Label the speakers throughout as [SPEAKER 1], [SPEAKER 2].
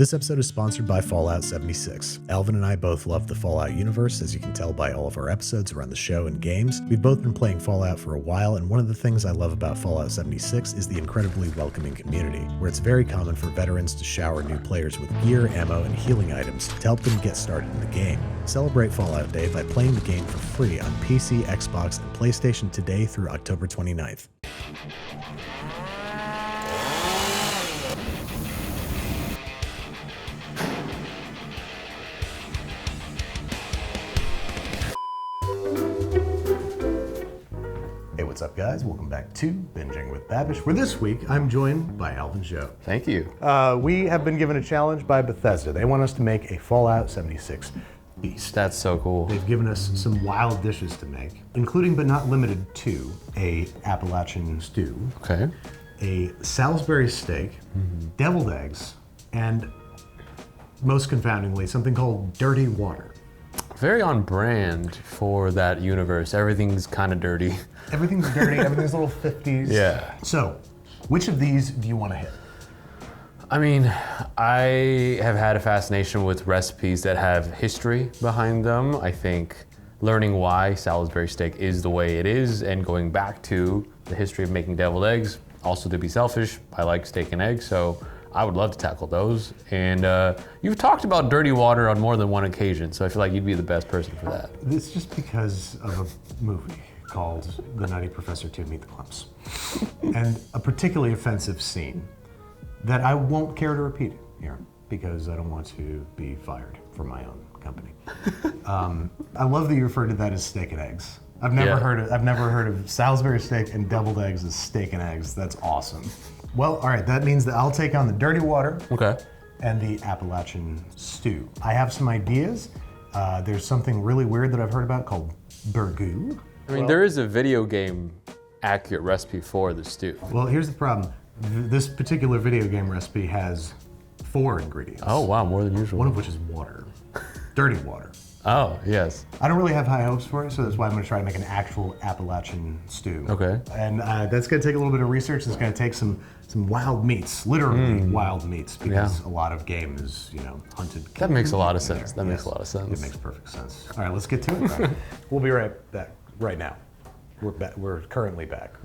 [SPEAKER 1] This episode is sponsored by Fallout 76. Alvin and I both love the Fallout universe, as you can tell by all of our episodes around the show and games. We've both been playing Fallout for a while, and one of the things I love about Fallout 76 is the incredibly welcoming community, where it's very common for veterans to shower new players with gear, ammo, and healing items to help them get started in the game. Celebrate Fallout Day by playing the game for free on PC, Xbox, and PlayStation today through October 29th. What's up, guys? Welcome back to Binging with Babish, where this week I'm joined by Alvin Zhou.
[SPEAKER 2] Thank you.
[SPEAKER 1] We have been given a challenge by Bethesda. They want us to make a Fallout 76 feast.
[SPEAKER 2] That's so cool.
[SPEAKER 1] They've given us some wild dishes to make, including but not limited to a Appalachian stew,
[SPEAKER 2] Okay.
[SPEAKER 1] a Salisbury steak, deviled eggs, and most confoundingly, something called dirty water.
[SPEAKER 2] Very on brand for that universe. Everything's kind of dirty.
[SPEAKER 1] Everything's dirty, everything's a little 50s.
[SPEAKER 2] Yeah.
[SPEAKER 1] So, which of these do you want to hit?
[SPEAKER 2] I mean, I have had a fascination with recipes that have history behind them. I think learning why Salisbury steak is the way it is and going back to the history of making deviled eggs. Also, to be selfish, I like steak and eggs, so I would love to tackle those. And you've talked about dirty water on more than one occasion, so I feel like you'd be the best person for that.
[SPEAKER 1] It's just because of a movie called The Nutty Professor 2: Meet the Clumps. And a particularly offensive scene that I won't care to repeat here because I don't want to be fired from my own company. I love that you referred to that as steak and eggs. I've never heard of Salisbury steak and deviled eggs as steak and eggs. That's awesome. Well, all right, that means that I'll take on the dirty water and the Appalachian stew. I have some ideas. There's something really weird that I've heard about called burgoo.
[SPEAKER 2] I mean, there is a video game accurate recipe for the stew.
[SPEAKER 1] Well, here's the problem. This particular video game recipe has 4 ingredients.
[SPEAKER 2] Oh, wow, more than usual.
[SPEAKER 1] One of which is water. Dirty water.
[SPEAKER 2] Oh, yes.
[SPEAKER 1] I don't really have high hopes for it, so that's why I'm going to try to make an actual Appalachian stew.
[SPEAKER 2] Okay.
[SPEAKER 1] And that's going to take a little bit of research. It's going to take some wild meats, literally wild meats, because a lot of game is, hunted.
[SPEAKER 2] That makes a lot of sense. That makes a lot of sense.
[SPEAKER 1] It makes perfect sense. All right, let's get to it then. We'll be right back. Right now. We're currently back.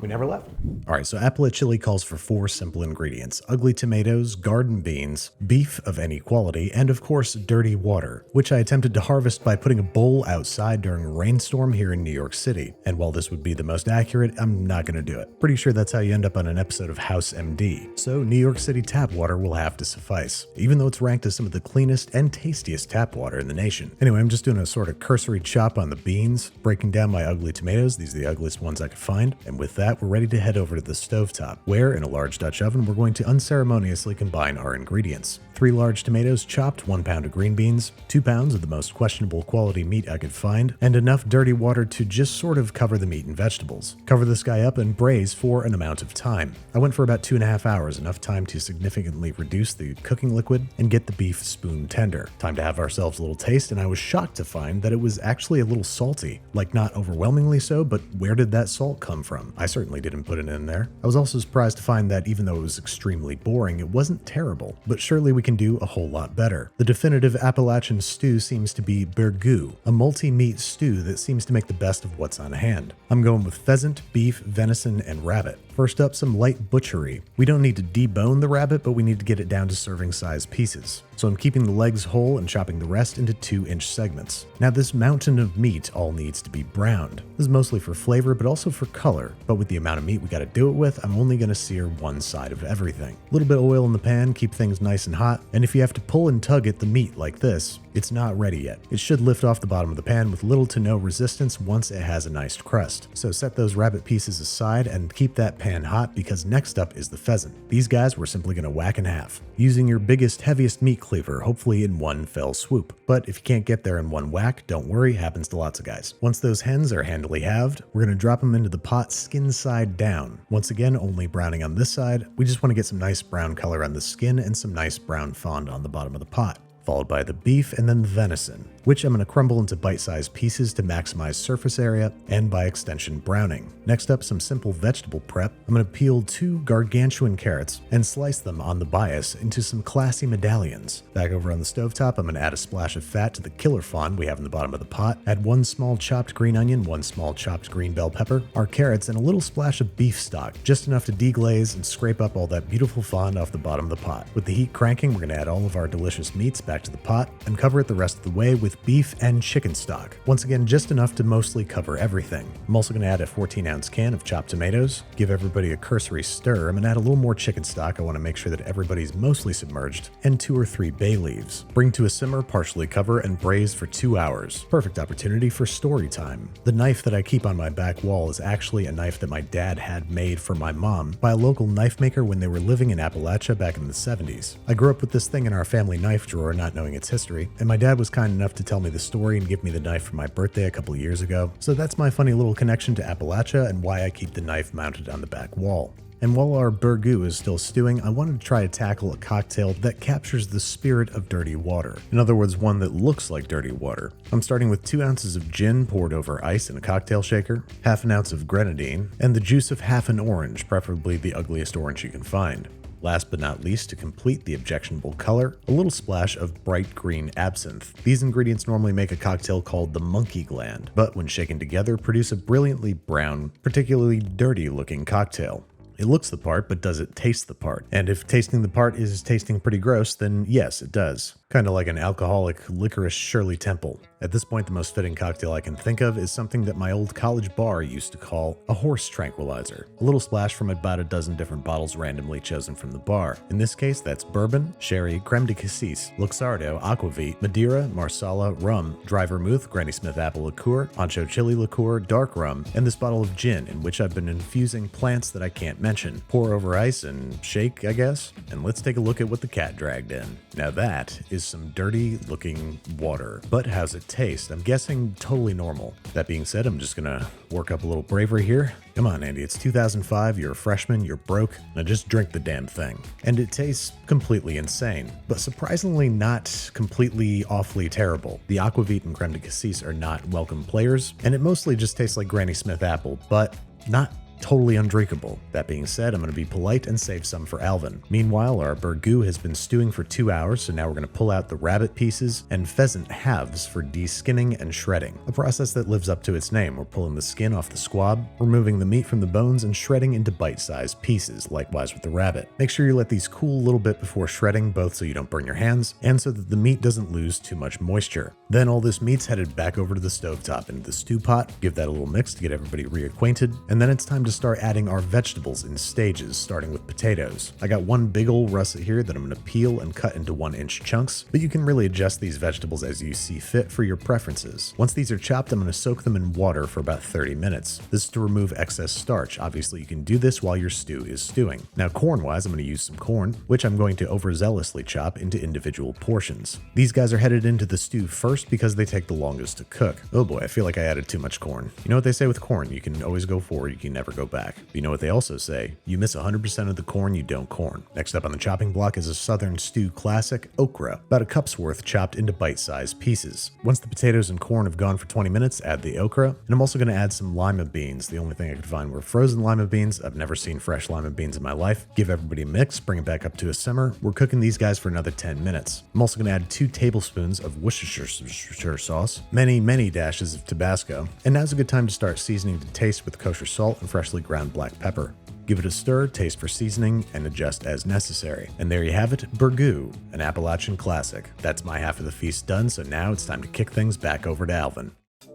[SPEAKER 1] We never left. All right, so Appalachili calls for 4 simple ingredients: ugly tomatoes, garden beans, beef of any quality, and of course, dirty water, which I attempted to harvest by putting a bowl outside during a rainstorm here in New York City. And while this would be the most accurate, I'm not going to do it. Pretty sure that's how you end up on an episode of House MD. So New York City tap water will have to suffice, even though it's ranked as some of the cleanest and tastiest tap water in the nation. Anyway, I'm just doing a sort of cursory chop on the beans, breaking down my ugly tomatoes. These are the ugliest ones I could find. And with that, we're ready to head over to the stovetop, where in a large Dutch oven, we're going to unceremoniously combine our ingredients. 3 large tomatoes chopped, 1 pound of green beans, 2 pounds of the most questionable quality meat I could find, and enough dirty water to just sort of cover the meat and vegetables. Cover this guy up and braise for an amount of time. I went for about 2.5 hours, enough time to significantly reduce the cooking liquid and get the beef spoon tender. Time to have ourselves a little taste, and I was shocked to find that it was actually a little salty. Like, not overwhelmingly so, but where did that salt come from? I certainly didn't put it in there. I was also surprised to find that even though it was extremely boring, it wasn't terrible, but surely we can do a whole lot better. The definitive Appalachian stew seems to be burgoo, a multi-meat stew that seems to make the best of what's on hand. I'm going with pheasant, beef, venison, and rabbit. First up, some light butchery. We don't need to debone the rabbit, but we need to get it down to serving size pieces. So I'm keeping the legs whole and chopping the rest into 2-inch segments. Now this mountain of meat all needs to be browned. This is mostly for flavor, but also for color. But with the amount of meat we gotta do it with, I'm only gonna sear one side of everything. A little bit of oil in the pan, keep things nice and hot, and if you have to pull and tug at the meat like this, it's not ready yet. It should lift off the bottom of the pan with little to no resistance once it has a nice crust. So set those rabbit pieces aside and keep that pan hot, because next up is the pheasant. These guys we're simply gonna whack in half, using your biggest, heaviest meat cleaver, hopefully in one fell swoop. But if you can't get there in one whack, don't worry, happens to lots of guys. Once those hens are handily halved, we're gonna drop them into the pot skin side down. Once again, only browning on this side. We just wanna get some nice brown color on the skin and some nice brown fond on the bottom of the pot. followed by the beef, and then the venison, which I'm going to crumble into bite-sized pieces to maximize surface area and by extension browning. Next up, some simple vegetable prep. I'm going to peel 2 gargantuan carrots and slice them on the bias into some classy medallions. Back over on the stovetop, I'm going to add a splash of fat to the killer fawn we have in the bottom of the pot, add 1 small chopped green onion, 1 small chopped green bell pepper, our carrots, and a little splash of beef stock, just enough to deglaze and scrape up all that beautiful fond off the bottom of the pot. With the heat cranking, we're going to add all of our delicious meats back to the pot and cover it the rest of the way with beef and chicken stock. Once again, just enough to mostly cover everything. I'm also going to add a 14-ounce can of chopped tomatoes, give everybody a cursory stir. I'm going to add a little more chicken stock. I want to make sure that everybody's mostly submerged, and 2 or 3 bay leaves. Bring to a simmer, partially cover, and braise for 2 hours. Perfect opportunity for story time. The knife that I keep on my back wall is actually a knife that my dad had made for my mom by a local knife maker when they were living in Appalachia back in the 70s. I grew up with this thing in our family knife drawer, not knowing its history, and my dad was kind enough to tell me the story and give me the knife for my birthday a couple years ago. So that's my funny little connection to Appalachia and why I keep the knife mounted on the back wall. And while our burgoo is still stewing, I wanted to try to tackle a cocktail that captures the spirit of dirty water. In other words, one that looks like dirty water. I'm starting with 2 ounces of gin poured over ice in a cocktail shaker, half an ounce of grenadine, and the juice of half an orange, preferably the ugliest orange you can find. Last but not least, to complete the objectionable color, a little splash of bright green absinthe. These ingredients normally make a cocktail called the monkey gland, but when shaken together produce a brilliantly brown, particularly dirty looking cocktail. It looks the part, but does it taste the part? And if tasting the part is tasting pretty gross, then yes, it does. Kind of like an alcoholic licorice Shirley Temple. At this point, the most fitting cocktail I can think of is something that my old college bar used to call a horse tranquilizer. A little splash from about a dozen different bottles randomly chosen from the bar. In this case, that's bourbon, sherry, creme de cassis, luxardo, aquavit, madeira, marsala, rum, dry vermouth, Granny Smith apple liqueur, ancho chili liqueur, dark rum, and this bottle of gin in which I've been infusing plants that I can't mention. Pour over ice and shake, I guess. And let's take a look at what the cat dragged in. Now that is some dirty looking water. But how's it taste? I'm guessing totally normal. That being said, I'm just gonna work up a little bravery here. Come on, Andy, it's 2005, you're a freshman, you're broke, now just drink the damn thing. And it tastes completely insane, but surprisingly not completely awfully terrible. The aquavit and creme de cassis are not welcome players, and it mostly just tastes like Granny Smith apple, but not totally undrinkable. That being said, I'm going to be polite and save some for Alvin. Meanwhile, our burgoo has been stewing for 2 hours, so now we're going to pull out the rabbit pieces and pheasant halves for de-skinning and shredding. A process that lives up to its name. We're pulling the skin off the squab, removing the meat from the bones, and shredding into bite-sized pieces, likewise with the rabbit. Make sure you let these cool a little bit before shredding, both so you don't burn your hands, and so that the meat doesn't lose too much moisture. Then all this meat's headed back over to the stovetop into the stew pot, give that a little mix to get everybody reacquainted, and then it's time to start adding our vegetables in stages, starting with potatoes. I got one big ol' russet here that I'm going to peel and cut into 1-inch chunks, but you can really adjust these vegetables as you see fit for your preferences. Once these are chopped, I'm going to soak them in water for about 30 minutes. This is to remove excess starch. Obviously, you can do this while your stew is stewing. Now, corn-wise, I'm going to use some corn, which I'm going to overzealously chop into individual portions. These guys are headed into the stew first because they take the longest to cook. Oh boy, I feel like I added too much corn. You know what they say with corn? You can always go forward, you can never go back. But you know what they also say? You miss 100% of the corn you don't corn. Next up on the chopping block is a southern stew classic, okra, about a cup's worth chopped into bite-sized pieces. Once the potatoes and corn have gone for 20 minutes, add the okra, and I'm also going to add some lima beans. The only thing I could find were frozen lima beans. I've never seen fresh lima beans in my life. Give everybody a mix, bring it back up to a simmer. We're cooking these guys for another 10 minutes. I'm also going to add 2 tablespoons of Worcestershire sauce, many dashes of Tabasco, and now's a good time to start seasoning to taste with kosher salt and freshly ground black pepper. Give it a stir, taste for seasoning, and adjust as necessary. And there you have it, burgoo, an Appalachian classic. That's my half of the feast done, so now it's time to kick things back over to Alvin.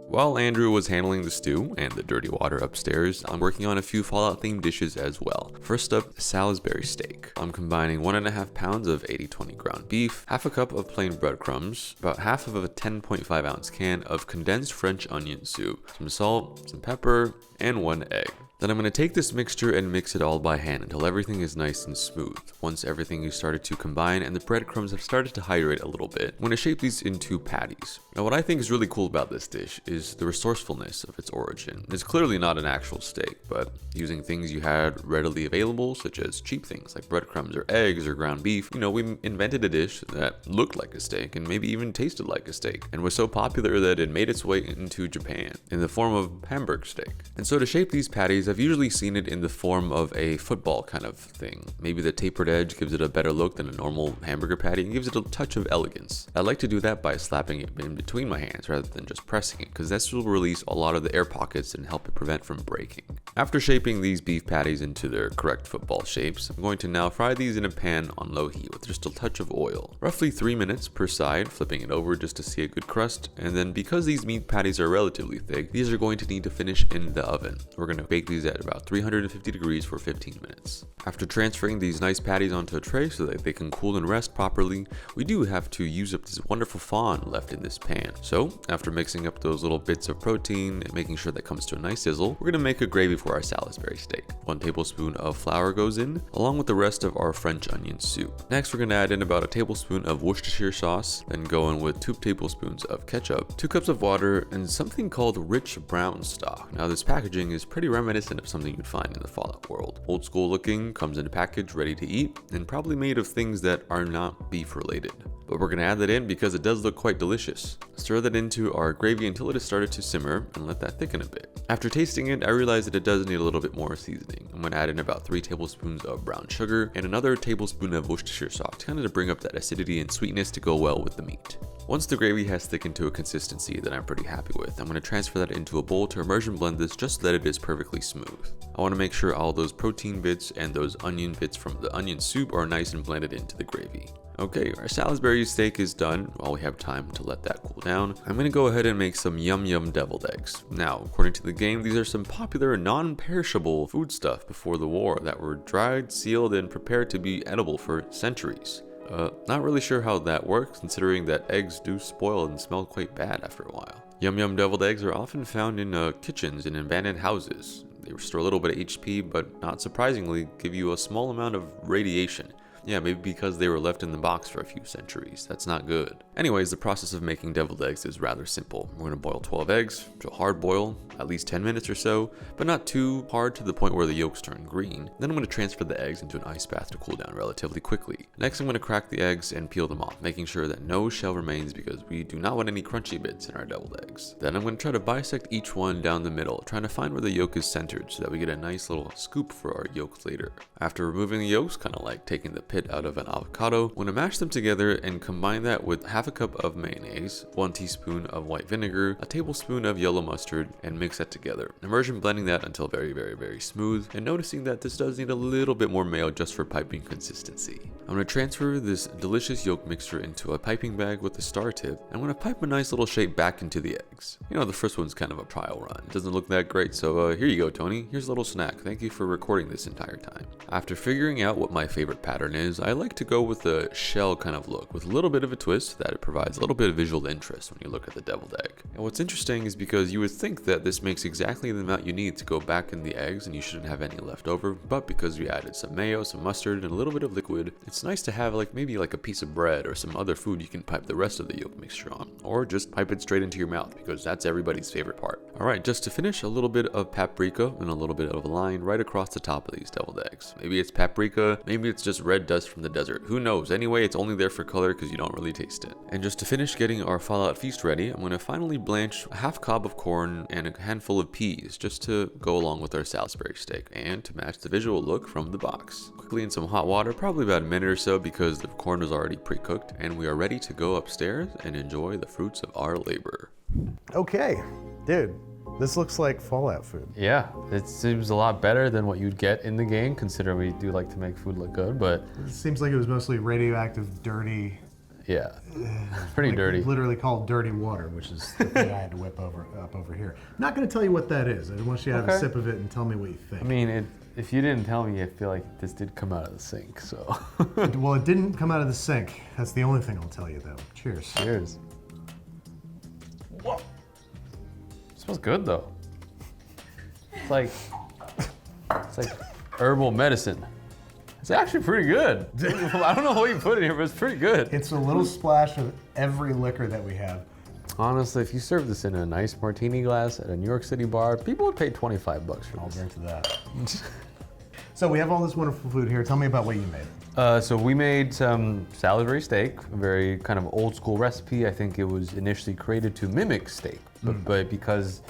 [SPEAKER 3] While Andrew was handling the stew and the dirty water upstairs, I'm working on a few Fallout themed dishes as well. First up, Salisbury steak. I'm combining 1.5 pounds of 80/20 ground beef, half a cup of plain breadcrumbs, about half of a 10.5 ounce can of condensed French onion soup, some salt, some pepper, and 1 egg. Then I'm going to take this mixture and mix it all by hand until everything is nice and smooth. Once everything is started to combine and the breadcrumbs have started to hydrate a little bit, I'm going to shape these into patties. Now what I think is really cool about this dish is the resourcefulness of its origin. It's clearly not an actual steak, but using things you had readily available, such as cheap things like breadcrumbs or eggs or ground beef, we invented a dish that looked like a steak and maybe even tasted like a steak, and was so popular that it made its way into Japan in the form of Hamburg steak. And so to shape these patties, I've usually seen it in the form of a football kind of thing. Maybe the tapered edge gives it a better look than a normal hamburger patty and gives it a touch of elegance. I like to do that by slapping it in between my hands rather than just pressing it, because this will release a lot of the air pockets and help it prevent from breaking. After shaping these beef patties into their correct football shapes, I'm going to now fry these in a pan on low heat with just a touch of oil. Roughly 3 minutes per side, flipping it over just to see a good crust, and then because these meat patties are relatively thick, these are going to need to finish in the oven. We're going to bake these at about 350 degrees for 15 minutes. After transferring these nice patties onto a tray so that they can cool and rest properly, we do have to use up this wonderful fond left in this pan. So after mixing up those little bits of protein and making sure that comes to a nice sizzle, we're going to make a gravy for our Salisbury steak. 1 tablespoon of flour goes in, along with the rest of our French onion soup. Next, we're going to add in about a tablespoon of Worcestershire sauce, then go in with 2 tablespoons of ketchup, 2 cups of water, and something called rich brown stock. Now this packaging is pretty reminiscent of something you'd find in the Fallout world. Old school looking, comes in a package ready to eat, and probably made of things that are not beef related. But we're going to add that in because it does look quite delicious. Stir that into our gravy until it has started to simmer and let that thicken a bit. After tasting it, I realized that it does need a little bit more seasoning. I'm going to add in about 3 tablespoons of brown sugar and another tablespoon of Worcestershire sauce, kind of to bring up that acidity and sweetness to go well with the meat. Once the gravy has thickened to a consistency that I'm pretty happy with, I'm going to transfer that into a bowl to immersion blend this just so that it is perfectly smooth. I want to make sure all those protein bits and those onion bits from the onion soup are nice and blended into the gravy. Okay, our Salisbury steak is done. While we have time to let that cool down, I'm going to go ahead and make some yum yum deviled eggs. Now, according to the game, these are some popular non-perishable foodstuff before the war that were dried, sealed, and prepared to be edible for centuries. Not really sure how that works, considering that eggs do spoil and smell quite bad after a while. Yum Yum deviled eggs are often found in kitchens and in abandoned houses. They restore a little bit of HP, but not surprisingly, give you a small amount of radiation. Yeah, maybe because they were left in the box for a few centuries. That's not good. Anyways, the process of making deviled eggs is rather simple. We're going to boil 12 eggs to a hard boil, at least 10 minutes or so, but not too hard to the point where the yolks turn green. Then I'm going to transfer the eggs into an ice bath to cool down relatively quickly. Next, I'm going to crack the eggs and peel them off, making sure that no shell remains because we do not want any crunchy bits in our deviled eggs. Then I'm going to try to bisect each one down the middle, trying to find where the yolk is centered so that we get a nice little scoop for our yolk later. After removing the yolks, kind of like taking the pit out of an avocado, I'm going to mash them together and combine that with half a cup of mayonnaise, 1 teaspoon of white vinegar, a tablespoon of yellow mustard, and mix that together. Immersion blending that until very smooth, and noticing that this does need a little bit more mayo just for piping consistency. I'm going to transfer this delicious yolk mixture into a piping bag with a star tip. I'm going to pipe a nice little shape back into the eggs. The first one's kind of a trial run. It doesn't look that great, so here you go, Tony. Here's a little snack. Thank you for recording this entire time. After figuring out what my favorite pattern is, I like to go with a shell kind of look with a little bit of a twist that it provides a little bit of visual interest when you look at the deviled egg. And what's interesting is because you would think that this makes exactly the amount you need to go back in the eggs and you shouldn't have any left over, but because we added some mayo, some mustard, and a little bit of liquid, it's nice to have maybe like a piece of bread or some other food you can pipe the rest of the yolk mixture on, or just pipe it straight into your mouth because that's everybody's favorite part. Alright, just to finish, a little bit of paprika and a little bit of a line right across the top of these deviled eggs. Maybe it's paprika, maybe it's just red dust from the desert. Who knows? Anyway, it's only there for color because you don't really taste it. And just to finish getting our Fallout feast ready, I'm going to finally blanch a half cob of corn and a handful of peas just to go along with our Salisbury steak and to match the visual look from the box. Quickly in some hot water, probably about a minute or so because the corn was already pre-cooked, and we are ready to go upstairs and enjoy the fruits of our labor.
[SPEAKER 1] Okay, dude, this looks like Fallout food.
[SPEAKER 2] Yeah, it seems a lot better than what you'd get in the game, considering we do like to make food look good, but...
[SPEAKER 1] It seems like it was mostly radioactive, dirty...
[SPEAKER 2] Yeah, pretty dirty.
[SPEAKER 1] Literally called dirty water, which is the thing I had to whip up over here. Not going to tell you what that is. I want you to have a sip of it and tell me what you think.
[SPEAKER 2] I mean, if you didn't tell me, I feel like this did come out of the sink, so...
[SPEAKER 1] Well, it didn't come out of the sink. That's the only thing I'll tell you, though. Cheers.
[SPEAKER 2] Cheers. Whoa. It smells good, though. It's like... It's like herbal medicine. It's actually pretty good. I don't know what you put in here, but it's pretty good.
[SPEAKER 1] It's a little splash of every liquor that we have.
[SPEAKER 2] Honestly, if you serve this in a nice martini glass at a New York City bar, people would pay $25 for
[SPEAKER 1] I'll
[SPEAKER 2] this.
[SPEAKER 1] drink to that. So we have all this wonderful food here. Tell me about what you made.
[SPEAKER 2] So we made some Salisbury steak, a very kind of old school recipe. I think it was initially created to mimic steak, but because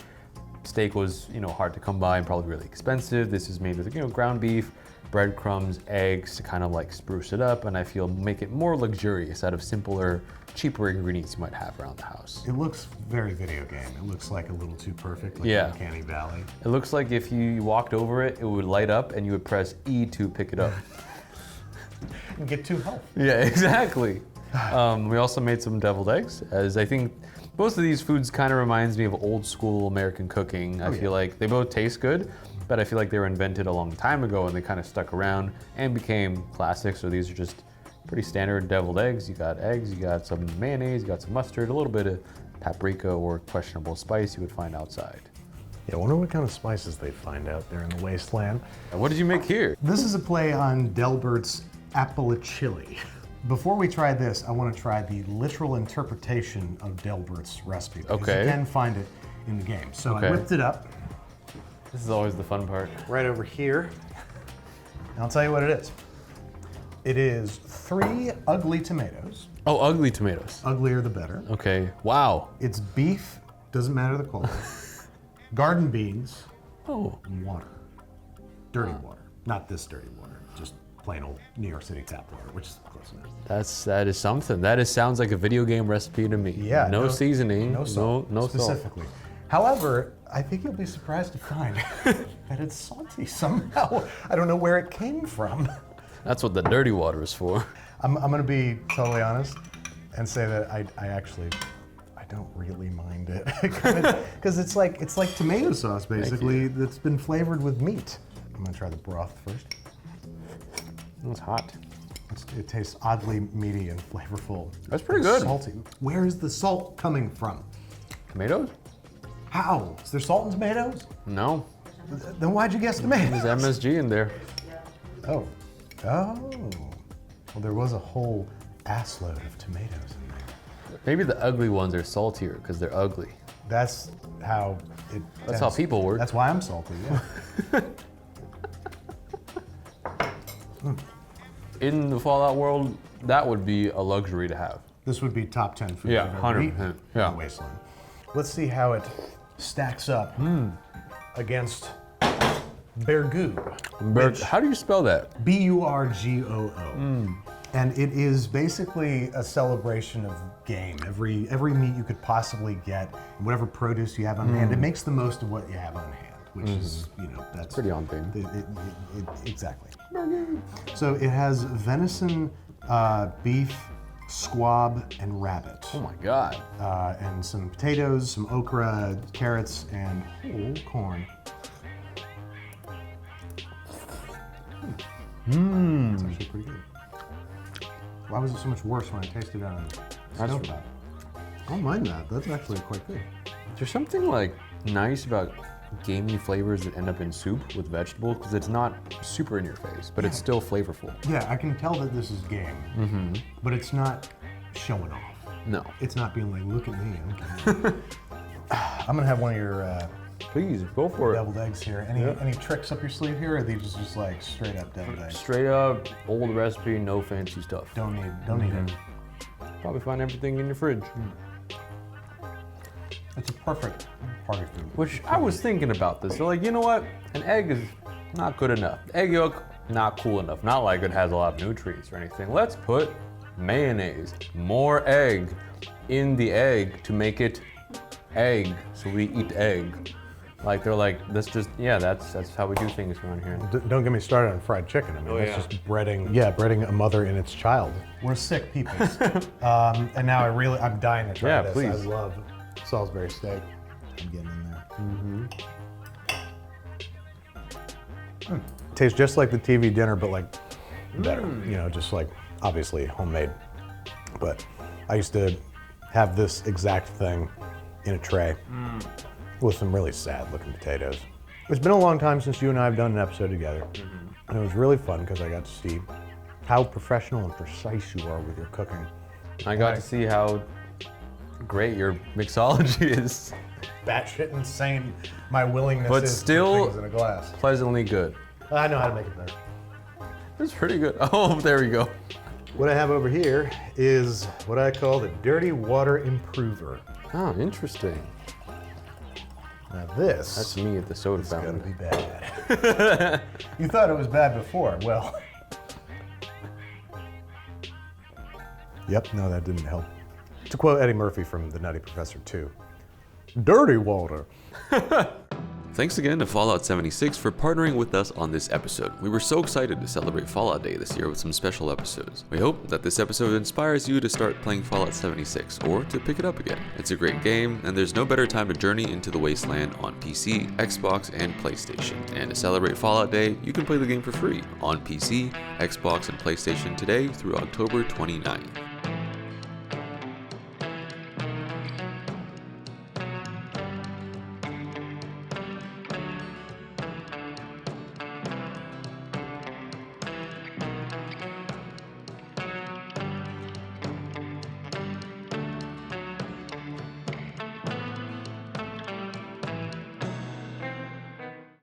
[SPEAKER 2] steak was, hard to come by and probably really expensive, this is made with, ground beef, breadcrumbs, eggs to kind of like spruce it up, and I feel make it more luxurious out of simpler, cheaper ingredients you might have around the house.
[SPEAKER 1] It looks very video game. It looks like a little too perfect, like
[SPEAKER 2] Yeah.
[SPEAKER 1] Uncanny Valley.
[SPEAKER 2] It looks like if you walked over it, it would light up and you would press E to pick it up.
[SPEAKER 1] And get too healthy.
[SPEAKER 2] Yeah, exactly. We also made some deviled eggs, as I think most of these foods kind of reminds me of old school American cooking. I feel like they both taste good, but I feel like they were invented a long time ago and they kind of stuck around and became classics. So these are just pretty standard deviled eggs. You got eggs, you got some mayonnaise, you got some mustard, a little bit of paprika or questionable spice you would find outside.
[SPEAKER 1] Yeah, I wonder what kind of spices they find out there in the wasteland.
[SPEAKER 2] And what did you make here?
[SPEAKER 1] This is a play on Delbert's Appalachili. Before we try this, I want to try the literal interpretation of Delbert's recipe. Because
[SPEAKER 2] Okay.
[SPEAKER 1] you can find it in the game. So
[SPEAKER 2] Okay.
[SPEAKER 1] I whipped it up
[SPEAKER 2] This is always the fun part.
[SPEAKER 1] right over here. And I'll tell you what it is. It is 3 ugly tomatoes.
[SPEAKER 2] Oh, ugly tomatoes.
[SPEAKER 1] Uglier the better.
[SPEAKER 2] Okay, wow.
[SPEAKER 1] It's beef, doesn't matter the quality. Garden beans,
[SPEAKER 2] Oh,
[SPEAKER 1] and water. Dirty water. Not this dirty water, just plain old New York City tap water, which is close enough.
[SPEAKER 2] that is something. Sounds like a video game recipe to me.
[SPEAKER 1] Yeah.
[SPEAKER 2] No seasoning.
[SPEAKER 1] No salt.
[SPEAKER 2] No salt.
[SPEAKER 1] specifically. However, I think you'll be surprised to find that it's salty somehow. I don't know where it came from.
[SPEAKER 2] That's what the dirty water is for.
[SPEAKER 1] I'm going to be totally honest and say that I don't really mind it because it's like tomato sauce basically that's been flavored with meat. I'm going to try the broth first.
[SPEAKER 2] It's hot.
[SPEAKER 1] It tastes oddly meaty and flavorful.
[SPEAKER 2] That's pretty
[SPEAKER 1] And
[SPEAKER 2] good.
[SPEAKER 1] Salty. Where is the salt coming from?
[SPEAKER 2] Tomatoes?
[SPEAKER 1] How? Is there salt in tomatoes?
[SPEAKER 2] No.
[SPEAKER 1] Then why'd you guess tomatoes?
[SPEAKER 2] There's MSG in there.
[SPEAKER 1] Oh. Well, there was a whole assload of tomatoes in there.
[SPEAKER 2] Maybe the ugly ones are saltier because they're ugly.
[SPEAKER 1] That's how it.
[SPEAKER 2] That's how people work.
[SPEAKER 1] That's why I'm salty. Yeah.
[SPEAKER 2] In the Fallout world, that would be a luxury to have.
[SPEAKER 1] This would be top 10 food
[SPEAKER 2] Yeah,
[SPEAKER 1] I've ever
[SPEAKER 2] 100%,
[SPEAKER 1] eaten
[SPEAKER 2] yeah.
[SPEAKER 1] in the wasteland. Let's see how it stacks up against Bergoo. which-
[SPEAKER 2] How do you spell that?
[SPEAKER 1] Burgoo. And it is basically a celebration of game. Every meat you could possibly get, whatever produce you have on hand, it makes the most of what you have on hand, which is, that's
[SPEAKER 2] Pretty on theme.
[SPEAKER 1] exactly. So it has venison, beef, squab, and rabbit.
[SPEAKER 2] Oh my God.
[SPEAKER 1] And some potatoes, some okra, carrots, and corn. It's actually pretty good. Why was it so much worse when I tasted it on the stove top? I don't mind that. That's actually quite good.
[SPEAKER 2] There's something like nice about gamey flavors that end up in soup with vegetables because it's not super in your face, but it's still flavorful.
[SPEAKER 1] Yeah, I can tell that this is game, but it's not showing off.
[SPEAKER 2] No.
[SPEAKER 1] It's not being like, look at me. I'm gonna have one of your
[SPEAKER 2] Please, go for it.
[SPEAKER 1] deviled eggs here. Any tricks up your sleeve here, or are these just like straight up deviled eggs?
[SPEAKER 2] Straight up, old recipe, no fancy stuff.
[SPEAKER 1] Don't need it.
[SPEAKER 2] Probably find everything in your fridge.
[SPEAKER 1] It's a perfect party food.
[SPEAKER 2] Which I was thinking about this. They're like, you know what? An egg is not good enough. Egg yolk, not cool enough. Not like it has a lot of nutrients or anything. Let's put mayonnaise, more egg in the egg to make it egg. So we eat egg. Like they're like, that's how we do things around here.
[SPEAKER 1] Don't get me started on fried chicken. I mean,
[SPEAKER 2] Oh,
[SPEAKER 1] that's
[SPEAKER 2] yeah.
[SPEAKER 1] just breading a mother and its child. We're sick people. And now I'm dying to try
[SPEAKER 2] Yeah,
[SPEAKER 1] this.
[SPEAKER 2] please.
[SPEAKER 1] I love Salisbury steak. I'm getting in there. Tastes just like the TV dinner, but like better. Just like obviously homemade. But I used to have this exact thing in a tray with some really sad looking potatoes. It's been a long time since you and I have done an episode together. And it was really fun because I got to see how professional and precise you are with your cooking.
[SPEAKER 2] I got to see how great your mixology is.
[SPEAKER 1] Batshit insane my willingness
[SPEAKER 2] But
[SPEAKER 1] is
[SPEAKER 2] still-
[SPEAKER 1] to put things in a glass.
[SPEAKER 2] Pleasantly good.
[SPEAKER 1] I know how to make it better.
[SPEAKER 2] It's pretty good. Oh, there we go.
[SPEAKER 1] What I have over here is what I call the dirty water improver.
[SPEAKER 2] Oh, interesting.
[SPEAKER 1] Now this
[SPEAKER 2] That's me at the soda
[SPEAKER 1] is gonna
[SPEAKER 2] fountain.
[SPEAKER 1] be bad. You thought it was bad before. Well, yep, no, that didn't help. To quote Eddie Murphy from The Nutty Professor 2, dirty water.
[SPEAKER 3] Thanks again to Fallout 76 for partnering with us on this episode. We were so excited to celebrate Fallout Day this year with some special episodes. We hope that this episode inspires you to start playing Fallout 76 or to pick it up again. It's a great game, and there's no better time to journey into the wasteland on PC, Xbox, and PlayStation. And to celebrate Fallout Day, you can play the game for free on PC, Xbox, and PlayStation today through October 29th.